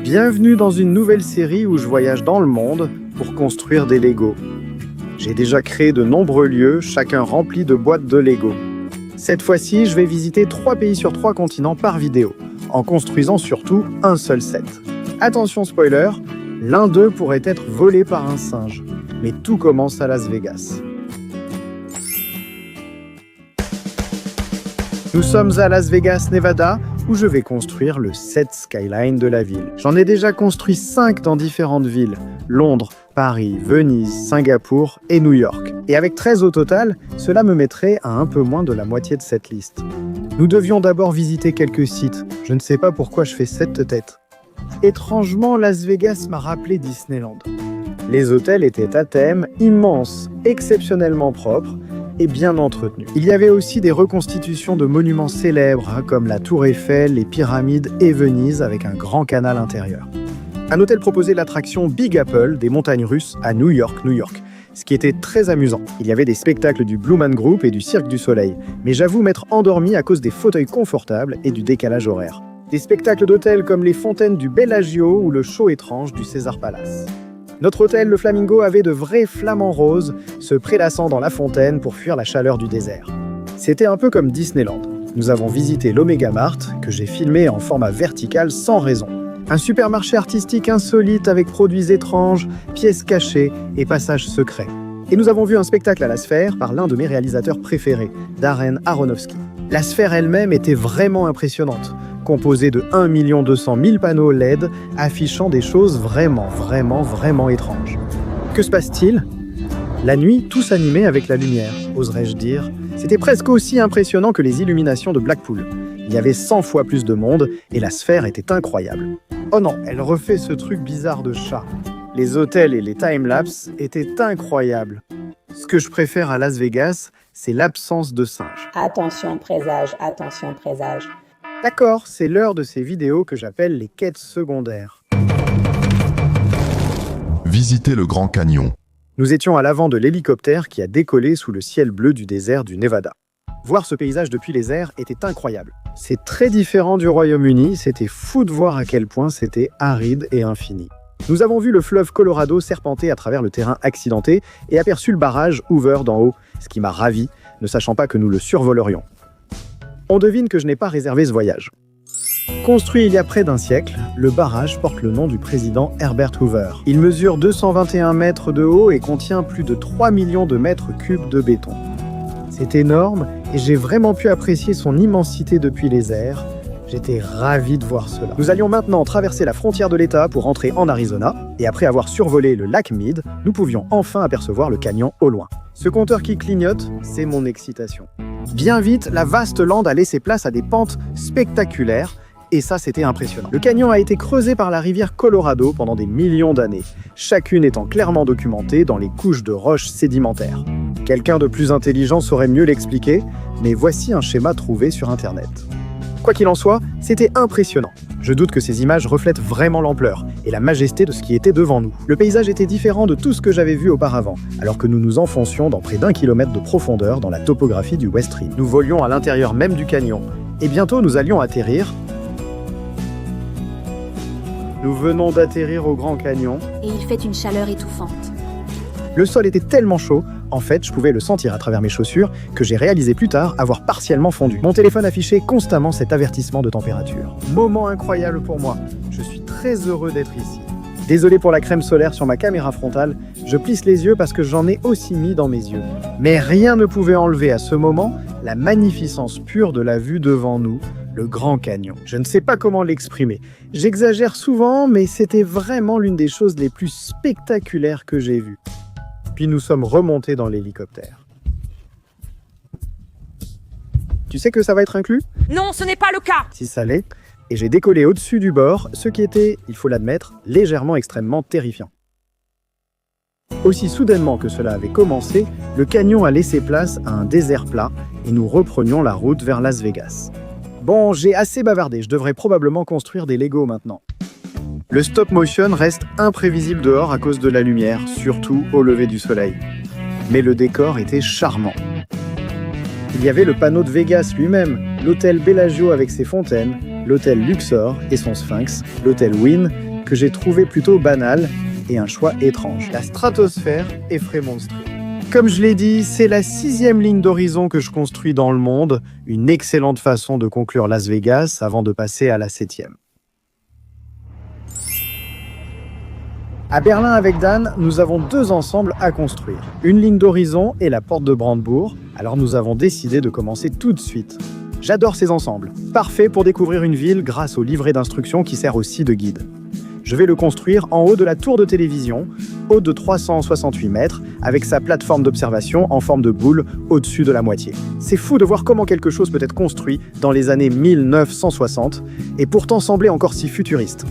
Bienvenue dans une nouvelle série où je voyage dans le monde pour construire des Lego. J'ai déjà créé de nombreux lieux, chacun rempli de boîtes de Lego. Cette fois-ci, je vais visiter 3 pays sur 3 continents par vidéo, en construisant surtout un seul set. Attention spoiler, l'un d'eux pourrait être volé par un singe. Mais tout commence à Las Vegas. Nous sommes à Las Vegas, Nevada, où je vais construire le set skyline de la ville. J'en ai déjà construit 5 dans différentes villes, Londres, Paris, Venise, Singapour et New York. Et avec 13 au total, cela me mettrait à un peu moins de la moitié de cette liste. Nous devions d'abord visiter quelques sites, je ne sais pas pourquoi je fais cette tête. Étrangement, Las Vegas m'a rappelé Disneyland. Les hôtels étaient à thème, immenses, exceptionnellement propres, et bien entretenu. Il y avait aussi des reconstitutions de monuments célèbres, comme la Tour Eiffel, les pyramides et Venise, avec un grand canal intérieur. Un hôtel proposait l'attraction Big Apple des montagnes russes à New York, ce qui était très amusant. Il y avait des spectacles du Blue Man Group et du Cirque du Soleil, mais j'avoue m'être endormi à cause des fauteuils confortables et du décalage horaire. Des spectacles d'hôtels comme les fontaines du Bellagio ou le show étrange du Caesar Palace. Notre hôtel, le Flamingo, avait de vrais flamants roses, se prélassant dans la fontaine pour fuir la chaleur du désert. C'était un peu comme Disneyland. Nous avons visité l'Omega Mart, que j'ai filmé en format vertical sans raison. Un supermarché artistique insolite avec produits étranges, pièces cachées et passages secrets. Et nous avons vu un spectacle à la Sphère par l'un de mes réalisateurs préférés, Darren Aronofsky. La Sphère elle-même était vraiment impressionnante, composée de 1 200 000 panneaux LED affichant des choses vraiment étranges. Que se passe-t-il? La nuit, tout s'animait avec la lumière, oserais-je dire. C'était presque aussi impressionnant que les illuminations de Blackpool. Il y avait 100 fois plus de monde et la Sphère était incroyable. Oh non, elle refait ce truc bizarre de chat. Les hôtels et les timelapses étaient incroyables. Ce que je préfère à Las Vegas, c'est l'absence de singes. Attention présage, attention présage. D'accord, c'est l'heure de ces vidéos que j'appelle les quêtes secondaires. Visitez le Grand Canyon. Nous étions à l'avant de l'hélicoptère qui a décollé sous le ciel bleu du désert du Nevada. Voir ce paysage depuis les airs était incroyable. C'est très différent du Royaume-Uni, c'était fou de voir à quel point c'était aride et infini. Nous avons vu le fleuve Colorado serpenter à travers le terrain accidenté et aperçu le barrage Hoover d'en haut, ce qui m'a ravi, ne sachant pas que nous le survolerions. On devine que je n'ai pas réservé ce voyage. Construit il y a près d'un siècle, le barrage porte le nom du président Herbert Hoover. Il mesure 221 mètres de haut et contient plus de 3 millions de mètres cubes de béton. C'est énorme et j'ai vraiment pu apprécier son immensité depuis les airs. J'étais ravi de voir cela. Nous allions maintenant traverser la frontière de l'État pour entrer en Arizona, et après avoir survolé le lac Mead, nous pouvions enfin apercevoir le canyon au loin. Ce compteur qui clignote, c'est mon excitation. Bien vite, la vaste lande a laissé place à des pentes spectaculaires, et ça c'était impressionnant. Le canyon a été creusé par la rivière Colorado pendant des millions d'années, chacune étant clairement documentée dans les couches de roches sédimentaires. Quelqu'un de plus intelligent saurait mieux l'expliquer, mais voici un schéma trouvé sur Internet. Quoi qu'il en soit, c'était impressionnant. Je doute que ces images reflètent vraiment l'ampleur et la majesté de ce qui était devant nous. Le paysage était différent de tout ce que j'avais vu auparavant, alors que nous nous enfoncions dans près d'1 kilomètre de profondeur dans la topographie du West Rim. Nous volions à l'intérieur même du canyon, et bientôt nous allions atterrir. Nous venons d'atterrir au Grand Canyon. Et il fait une chaleur étouffante. Le sol était tellement chaud, en fait, je pouvais le sentir à travers mes chaussures, que j'ai réalisé plus tard avoir partiellement fondu. Mon téléphone affichait constamment cet avertissement de température. Moment incroyable pour moi. Je suis très heureux d'être ici. Désolé pour la crème solaire sur ma caméra frontale, je plisse les yeux parce que j'en ai aussi mis dans mes yeux. Mais rien ne pouvait enlever à ce moment la magnificence pure de la vue devant nous, le Grand Canyon. Je ne sais pas comment l'exprimer. J'exagère souvent, mais c'était vraiment l'une des choses les plus spectaculaires que j'ai vues. Puis nous sommes remontés dans l'hélicoptère. Tu sais que ça va être inclus? Non, ce n'est pas le cas. Si ça l'est. Et j'ai décollé au-dessus du bord, ce qui était, il faut l'admettre, légèrement extrêmement terrifiant. Aussi soudainement que cela avait commencé, le canyon a laissé place à un désert plat et nous reprenions la route vers Las Vegas. Bon, j'ai assez bavardé, je devrais probablement construire des Lego maintenant. Le stop motion reste imprévisible dehors à cause de la lumière, surtout au lever du soleil. Mais le décor était charmant. Il y avait le panneau de Vegas lui-même, l'hôtel Bellagio avec ses fontaines, l'hôtel Luxor et son sphinx, l'hôtel Wynn que j'ai trouvé plutôt banal et un choix étrange. La stratosphère et Fremont Street. Comme je l'ai dit, c'est la 6e ligne d'horizon que je construis dans le monde, une excellente façon de conclure Las Vegas avant de passer à la 7e. À Berlin avec Dan, nous avons 2 ensembles à construire. Une ligne d'horizon et la porte de Brandebourg, alors nous avons décidé de commencer tout de suite. J'adore ces ensembles, parfait pour découvrir une ville grâce au livret d'instructions qui sert aussi de guide. Je vais le construire en haut de la tour de télévision, haute de 368 mètres, avec sa plateforme d'observation en forme de boule au-dessus de la moitié. C'est fou de voir comment quelque chose peut être construit dans les années 1960 et pourtant sembler encore si futuriste.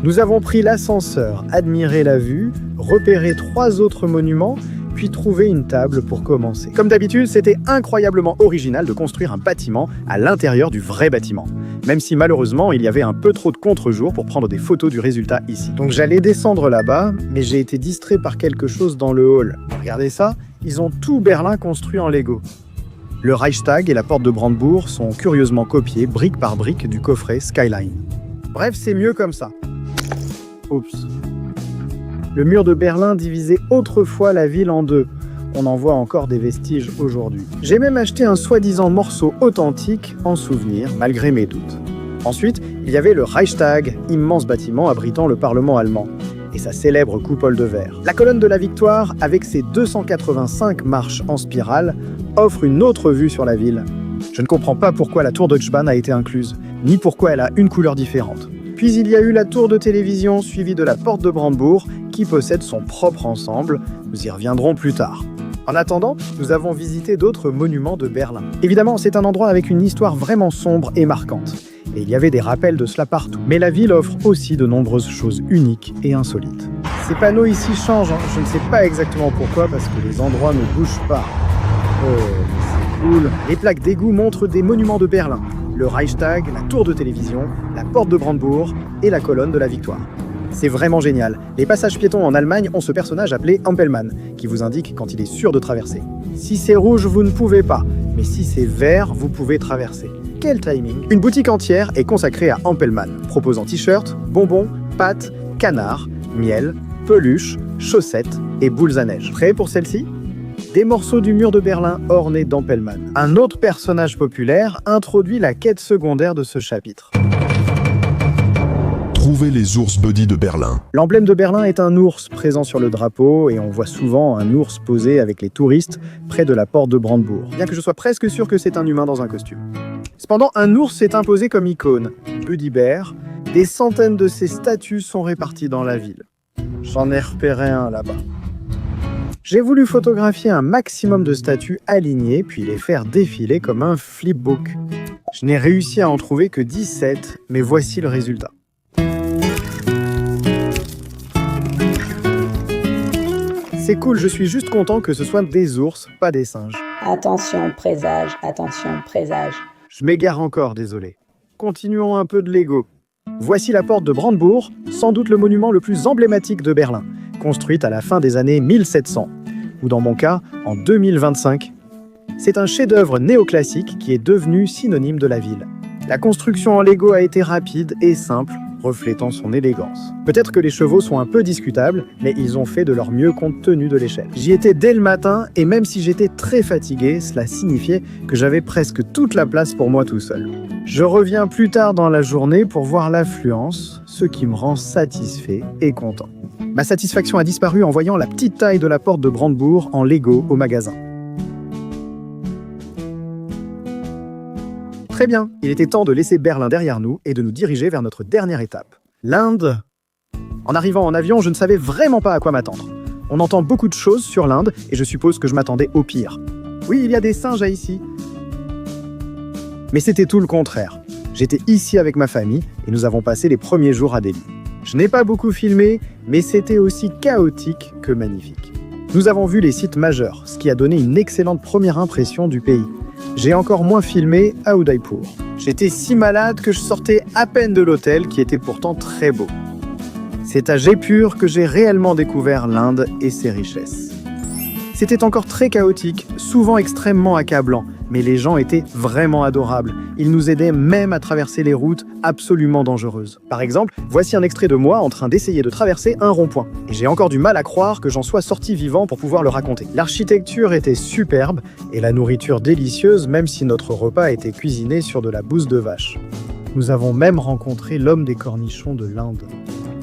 Nous avons pris l'ascenseur, admiré la vue, repéré 3 autres monuments, puis trouvé une table pour commencer. Comme d'habitude, c'était incroyablement original de construire un bâtiment à l'intérieur du vrai bâtiment. Même si malheureusement, il y avait un peu trop de contre-jour pour prendre des photos du résultat ici. Donc j'allais descendre là-bas, mais j'ai été distrait par quelque chose dans le hall. Regardez ça, ils ont tout Berlin construit en Lego. Le Reichstag et la porte de Brandebourg sont curieusement copiés, brique par brique, du coffret Skyline. Bref, c'est mieux comme ça. Oups. Le mur de Berlin divisait autrefois la ville en 2. On en voit encore des vestiges aujourd'hui. J'ai même acheté un soi-disant morceau authentique en souvenir, malgré mes doutes. Ensuite, il y avait le Reichstag, immense bâtiment abritant le Parlement allemand, et sa célèbre coupole de verre. La colonne de la Victoire, avec ses 285 marches en spirale, offre une autre vue sur la ville. Je ne comprends pas pourquoi la tour Deutsche Bahn a été incluse, ni pourquoi elle a une couleur différente. Puis il y a eu la tour de télévision suivie de la porte de Brandebourg qui possède son propre ensemble. Nous y reviendrons plus tard. En attendant, nous avons visité d'autres monuments de Berlin. Évidemment, c'est un endroit avec une histoire vraiment sombre et marquante. Et il y avait des rappels de cela partout. Mais la ville offre aussi de nombreuses choses uniques et insolites. Ces panneaux ici changent, je ne sais pas exactement pourquoi, parce que les endroits ne bougent pas. Oh, c'est cool. Les plaques d'égout montrent des monuments de Berlin. Le Reichstag, la tour de télévision, la porte de Brandebourg et la colonne de la Victoire. C'est vraiment génial. Les passages piétons en Allemagne ont ce personnage appelé Ampelmann, qui vous indique quand il est sûr de traverser. Si c'est rouge, vous ne pouvez pas, mais si c'est vert, vous pouvez traverser. Quel timing! Une boutique entière est consacrée à Ampelmann, proposant t-shirts, bonbons, pâtes, canards, miel, peluches, chaussettes et boules à neige. Prêt pour celle-ci? Des morceaux du mur de Berlin ornés d'Ampelmann. Un autre personnage populaire introduit la quête secondaire de ce chapitre. Trouvez les ours buddy de Berlin. L'emblème de Berlin est un ours présent sur le drapeau et on voit souvent un ours posé avec les touristes près de la porte de Brandebourg. Bien que je sois presque sûr que c'est un humain dans un costume. Cependant, un ours s'est imposé comme icône. Buddy Bear, des centaines de ces statues sont réparties dans la ville. J'en ai repéré un là-bas. J'ai voulu photographier un maximum de statues alignées, puis les faire défiler comme un flipbook. Je n'ai réussi à en trouver que 17, mais voici le résultat. C'est cool, je suis juste content que ce soit des ours, pas des singes. Attention, présage, attention, présage. Je m'égare encore, désolé. Continuons un peu de Lego. Voici la porte de Brandebourg, sans doute le monument le plus emblématique de Berlin, construite à la fin des années 1700, ou dans mon cas, en 2025. C'est un chef-d'œuvre néoclassique qui est devenu synonyme de la ville. La construction en Lego a été rapide et simple, reflétant son élégance. Peut-être que les chevaux sont un peu discutables, mais ils ont fait de leur mieux compte tenu de l'échelle. J'y étais dès le matin, et même si j'étais très fatigué, cela signifiait que j'avais presque toute la place pour moi tout seul. Je reviens plus tard dans la journée pour voir l'affluence, ce qui me rend satisfait et content. Ma satisfaction a disparu en voyant la petite taille de la porte de Brandebourg en Lego au magasin. Très bien, il était temps de laisser Berlin derrière nous et de nous diriger vers notre dernière étape, l'Inde. En arrivant en avion, je ne savais vraiment pas à quoi m'attendre. On entend beaucoup de choses sur l'Inde et je suppose que je m'attendais au pire. Oui, il y a des singes à ici. Mais c'était tout le contraire. J'étais ici avec ma famille et nous avons passé les premiers jours à Delhi. Je n'ai pas beaucoup filmé, mais c'était aussi chaotique que magnifique. Nous avons vu les sites majeurs, ce qui a donné une excellente première impression du pays. J'ai encore moins filmé à Udaipur. J'étais si malade que je sortais à peine de l'hôtel qui était pourtant très beau. C'est à Jaipur que j'ai réellement découvert l'Inde et ses richesses. C'était encore très chaotique, souvent extrêmement accablant, mais les gens étaient vraiment adorables. Ils nous aidaient même à traverser les routes absolument dangereuses. Par exemple, voici un extrait de moi en train d'essayer de traverser un rond-point. Et j'ai encore du mal à croire que j'en sois sorti vivant pour pouvoir le raconter. L'architecture était superbe et la nourriture délicieuse, même si notre repas était cuisiné sur de la bouse de vache. Nous avons même rencontré l'homme des cornichons de l'Inde.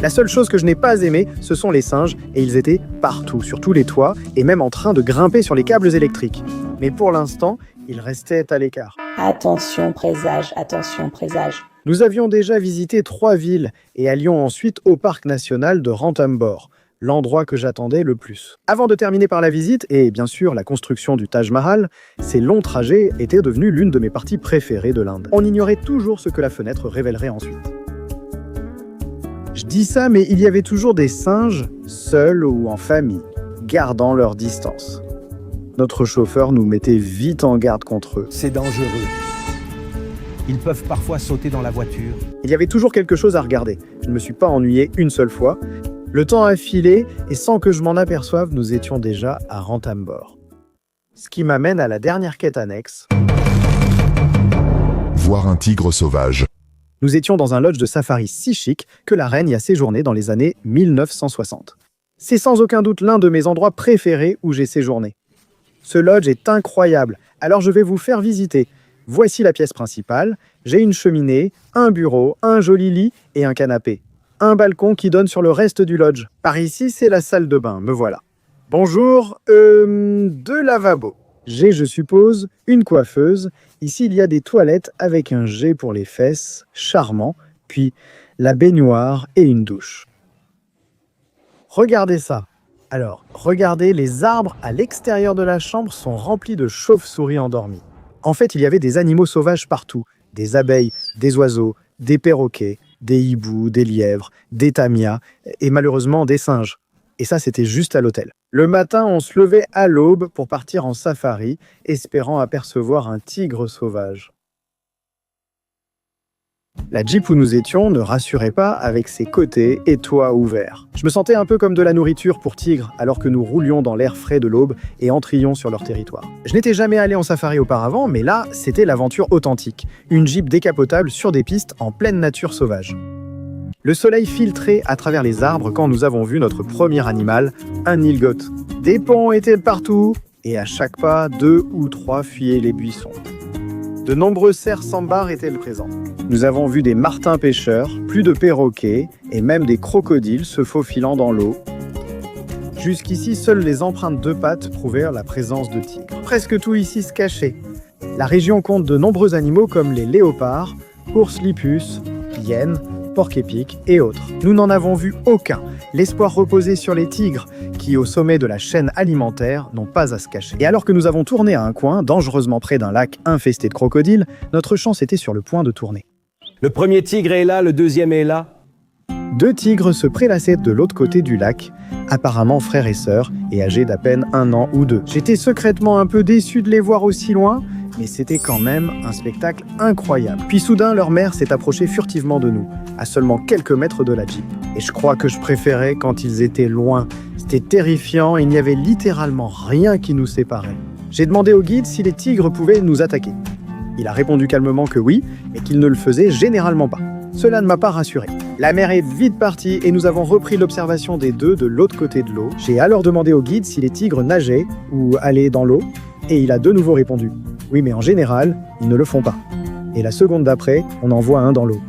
La seule chose que je n'ai pas aimée, ce sont les singes, et ils étaient partout, sur tous les toits, et même en train de grimper sur les câbles électriques. Mais pour l'instant, ils restaient à l'écart. Attention présage, attention présage. Nous avions déjà visité 3 villes, et allions ensuite au parc national de Ranthambore, l'endroit que j'attendais le plus. Avant de terminer par la visite, et bien sûr la construction du Taj Mahal, ces longs trajets étaient devenus l'une de mes parties préférées de l'Inde. On ignorait toujours ce que la fenêtre révélerait ensuite. Je dis ça, mais il y avait toujours des singes, seuls ou en famille, gardant leur distance. Notre chauffeur nous mettait vite en garde contre eux. C'est dangereux. Ils peuvent parfois sauter dans la voiture. Il y avait toujours quelque chose à regarder. Je ne me suis pas ennuyé une seule fois. Le temps a filé et sans que je m'en aperçoive, nous étions déjà à Ranthambore. Ce qui m'amène à la dernière quête annexe. Voir un tigre sauvage. Nous étions dans un lodge de safari si chic que la reine y a séjourné dans les années 1960. C'est sans aucun doute l'un de mes endroits préférés où j'ai séjourné. Ce lodge est incroyable, alors je vais vous faire visiter. Voici la pièce principale. J'ai une cheminée, un bureau, un joli lit et un canapé. Un balcon qui donne sur le reste du lodge. Par ici, c'est la salle de bain, me voilà. Bonjour, 2 lavabos. J'ai, je suppose, une coiffeuse. Ici, il y a des toilettes avec un jet pour les fesses, charmant, puis la baignoire et une douche. Regardez ça. Alors, regardez, les arbres à l'extérieur de la chambre sont remplis de chauves-souris endormies. En fait, il y avait des animaux sauvages partout. Des abeilles, des oiseaux, des perroquets, des hiboux, des lièvres, des tamias et malheureusement des singes. Et ça, c'était juste à l'hôtel. Le matin, on se levait à l'aube pour partir en safari, espérant apercevoir un tigre sauvage. La Jeep où nous étions ne rassurait pas avec ses côtés et toits ouverts. Je me sentais un peu comme de la nourriture pour tigres alors que nous roulions dans l'air frais de l'aube et entrions sur leur territoire. Je n'étais jamais allé en safari auparavant, mais là, c'était l'aventure authentique. Une Jeep décapotable sur des pistes en pleine nature sauvage. Le soleil filtrait à travers les arbres quand nous avons vu notre premier animal, un nilgot. Des ponts étaient partout, et à chaque pas, 2 ou 3 fuyaient les buissons. De nombreux cerfs sambars étaient présents. Nous avons vu des martins pêcheurs, plus de perroquets, et même des crocodiles se faufilant dans l'eau. Jusqu'ici, seules les empreintes de pattes prouvèrent la présence de tigres. Presque tout ici se cachait. La région compte de nombreux animaux comme les léopards, ours lipus, hyènes, porc-épic et autres. Nous n'en avons vu aucun. L'espoir reposait sur les tigres, qui, au sommet de la chaîne alimentaire, n'ont pas à se cacher. Et alors que nous avons tourné à un coin, dangereusement près d'un lac infesté de crocodiles, notre chance était sur le point de tourner. Le premier tigre est là, le deuxième est là. 2 tigres se prélassaient de l'autre côté du lac, apparemment frères et sœurs, et âgés d'à peine 1 an ou 2. J'étais secrètement un peu déçu de les voir aussi loin, mais c'était quand même un spectacle incroyable. Puis soudain, leur mère s'est approchée furtivement de nous, à seulement quelques mètres de la Jeep. Et je crois que je préférais quand ils étaient loin. C'était terrifiant, il n'y avait littéralement rien qui nous séparait. J'ai demandé au guide si les tigres pouvaient nous attaquer. Il a répondu calmement que oui, mais qu'il ne le faisait généralement pas. Cela ne m'a pas rassuré. La mère est vite partie et nous avons repris l'observation des 2 de l'autre côté de l'eau. J'ai alors demandé au guide si les tigres nageaient ou allaient dans l'eau, et il a de nouveau répondu « Oui, mais en général, ils ne le font pas. » Et la seconde d'après, on en voit un dans l'eau.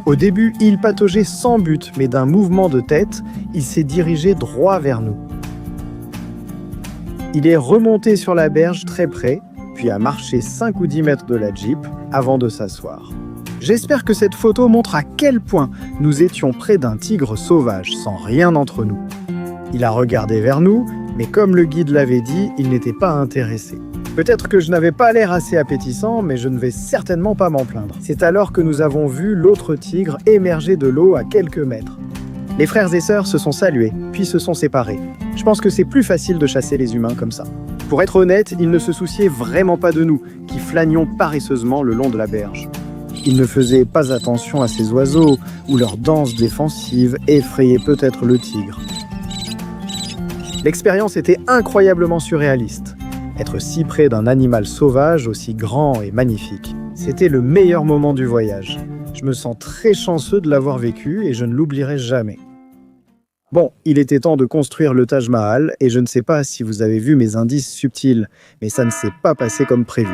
Au début, il pataugeait sans but, mais d'un mouvement de tête, il s'est dirigé droit vers nous. Il est remonté sur la berge très près, puis a marché 5 ou 10 mètres de la Jeep avant de s'asseoir. J'espère que cette photo montre à quel point nous étions près d'un tigre sauvage, sans rien entre nous. Il a regardé vers nous, mais comme le guide l'avait dit, il n'était pas intéressé. Peut-être que je n'avais pas l'air assez appétissant, mais je ne vais certainement pas m'en plaindre. C'est alors que nous avons vu l'autre tigre émerger de l'eau à quelques mètres. Les frères et sœurs se sont salués, puis se sont séparés. Je pense que c'est plus facile de chasser les humains comme ça. Pour être honnête, ils ne se souciaient vraiment pas de nous, qui flânions paresseusement le long de la berge. Ils ne faisaient pas attention à ces oiseaux, ou leur danse défensive effrayait peut-être le tigre. L'expérience était incroyablement surréaliste. Être si près d'un animal sauvage aussi grand et magnifique. C'était le meilleur moment du voyage. Je me sens très chanceux de l'avoir vécu et je ne l'oublierai jamais. Bon, il était temps de construire le Taj Mahal et je ne sais pas si vous avez vu mes indices subtils, mais ça ne s'est pas passé comme prévu.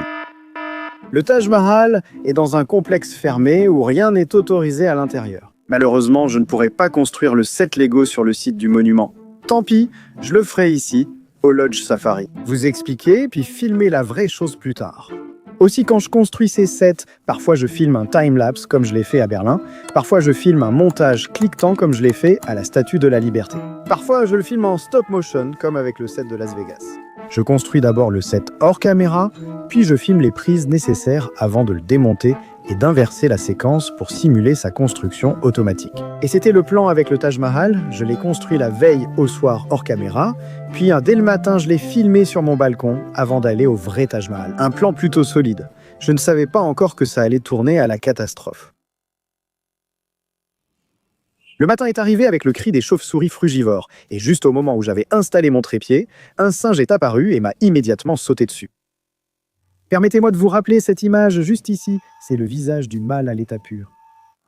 Le Taj Mahal est dans un complexe fermé où rien n'est autorisé à l'intérieur. Malheureusement, je ne pourrai pas construire le set Lego sur le site du monument. Tant pis, je le ferai ici, au Lodge Safari. Vous expliquer, puis filmer la vraie chose plus tard. Aussi, quand je construis ces sets, parfois je filme un time-lapse comme je l'ai fait à Berlin, parfois je filme un montage cliquetant comme je l'ai fait à la Statue de la Liberté. Parfois je le filme en stop-motion comme avec le set de Las Vegas. Je construis d'abord le set hors caméra, puis je filme les prises nécessaires avant de le démonter et d'inverser la séquence pour simuler sa construction automatique. Et c'était le plan avec le Taj Mahal, je l'ai construit la veille au soir hors caméra, puis dès le matin je l'ai filmé sur mon balcon avant d'aller au vrai Taj Mahal. Un plan plutôt solide. Je ne savais pas encore que ça allait tourner à la catastrophe. Le matin est arrivé avec le cri des chauves-souris frugivores, et juste au moment où j'avais installé mon trépied, un singe est apparu et m'a immédiatement sauté dessus. Permettez-moi de vous rappeler cette image juste ici, c'est le visage du mâle à l'état pur.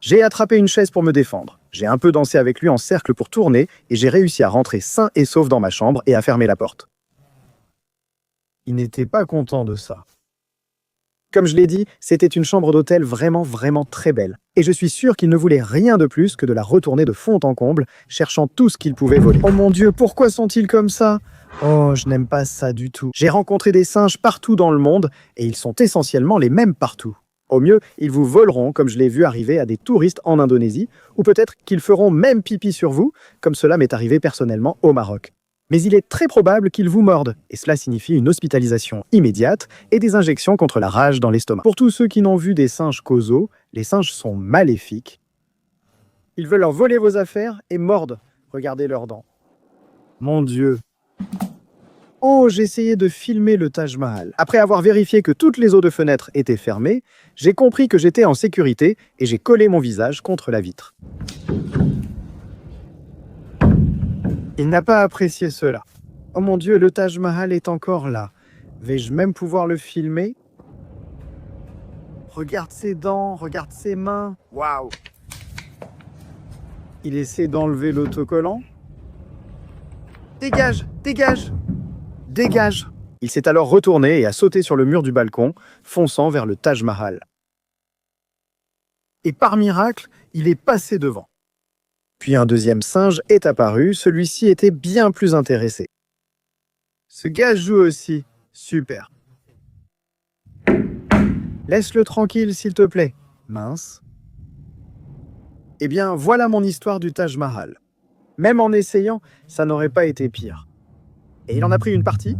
J'ai attrapé une chaise pour me défendre, j'ai un peu dansé avec lui en cercle pour tourner, et j'ai réussi à rentrer sain et sauf dans ma chambre et à fermer la porte. Il n'était pas content de ça. Comme je l'ai dit, c'était une chambre d'hôtel vraiment très belle. Et je suis sûr qu'il ne voulait rien de plus que de la retourner de fond en comble, cherchant tout ce qu'il pouvait voler. Oh mon Dieu, pourquoi sont-ils comme ça? Oh, je n'aime pas ça du tout. J'ai rencontré des singes partout dans le monde, et ils sont essentiellement les mêmes partout. Au mieux, ils vous voleront, comme je l'ai vu arriver à des touristes en Indonésie, ou peut-être qu'ils feront même pipi sur vous, comme cela m'est arrivé personnellement au Maroc. Mais il est très probable qu'ils vous mordent, et cela signifie une hospitalisation immédiate et des injections contre la rage dans l'estomac. Pour tous ceux qui n'ont vu des singes qu'aux os, les singes sont maléfiques. Ils veulent leur voler vos affaires et mordent. Regardez leurs dents. Mon Dieu. Oh, j'ai essayé de filmer le Taj Mahal. Après avoir vérifié que toutes les eaux de fenêtre étaient fermées, j'ai compris que j'étais en sécurité et j'ai collé mon visage contre la vitre. Il n'a pas apprécié cela. Oh mon Dieu, le Taj Mahal est encore là. Vais-je même pouvoir le filmer? Regarde ses dents, regarde ses mains. Waouh! Il essaie d'enlever l'autocollant. Dégage, dégage, dégage! Il s'est alors retourné et a sauté sur le mur du balcon, fonçant vers le Taj Mahal. Et par miracle, il est passé devant. Puis un deuxième singe est apparu, celui-ci était bien plus intéressé. Ce gars joue aussi. Super. Laisse-le tranquille, s'il te plaît. Mince. Eh bien, voilà mon histoire du Taj Mahal. Même en essayant, ça n'aurait pas été pire. Et il en a pris une partie.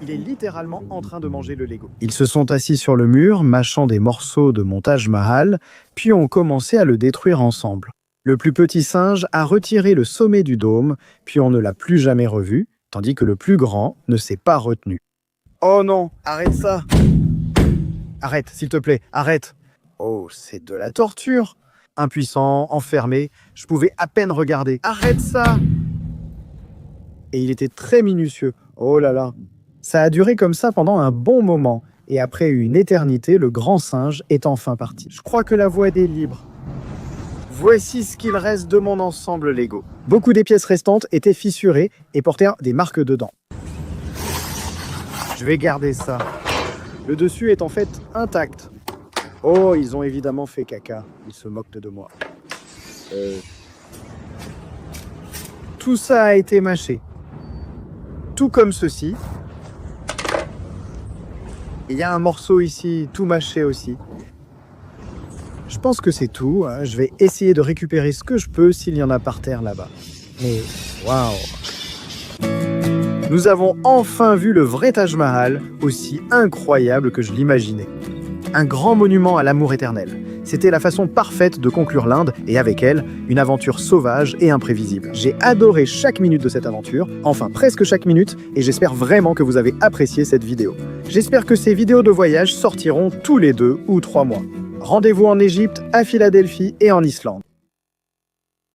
Il est littéralement en train de manger le Lego. Ils se sont assis sur le mur, mâchant des morceaux de mon Taj Mahal, puis ont commencé à le détruire ensemble. Le plus petit singe a retiré le sommet du dôme, puis on ne l'a plus jamais revu, tandis que le plus grand ne s'est pas retenu. Oh non, arrête ça! Arrête, s'il te plaît, arrête! Oh, c'est de la torture! Impuissant, enfermé, je pouvais à peine regarder. Arrête ça! Et il était très minutieux. Oh là là! Ça a duré comme ça pendant un bon moment, et après une éternité, le grand singe est enfin parti. Je crois que la voie est libre. Voici ce qu'il reste de mon ensemble Lego. Beaucoup des pièces restantes étaient fissurées et portaient des marques dedans. Je vais garder ça. Le dessus est en fait intact. Oh, ils ont évidemment fait caca. Ils se moquent de moi. Tout ça a été mâché. Tout comme ceci. Il y a un morceau ici, tout mâché aussi. Je pense que c'est tout. Je vais essayer de récupérer ce que je peux s'il y en a par terre là-bas. Mais waouh! Nous avons enfin vu le vrai Taj Mahal, aussi incroyable que je l'imaginais. Un grand monument à l'amour éternel. C'était la façon parfaite de conclure l'Inde et avec elle, une aventure sauvage et imprévisible. J'ai adoré chaque minute de cette aventure, enfin presque chaque minute, et j'espère vraiment que vous avez apprécié cette vidéo. J'espère que ces vidéos de voyage sortiront tous les 2 ou 3 mois. Rendez-vous en Égypte, à Philadelphie et en Islande.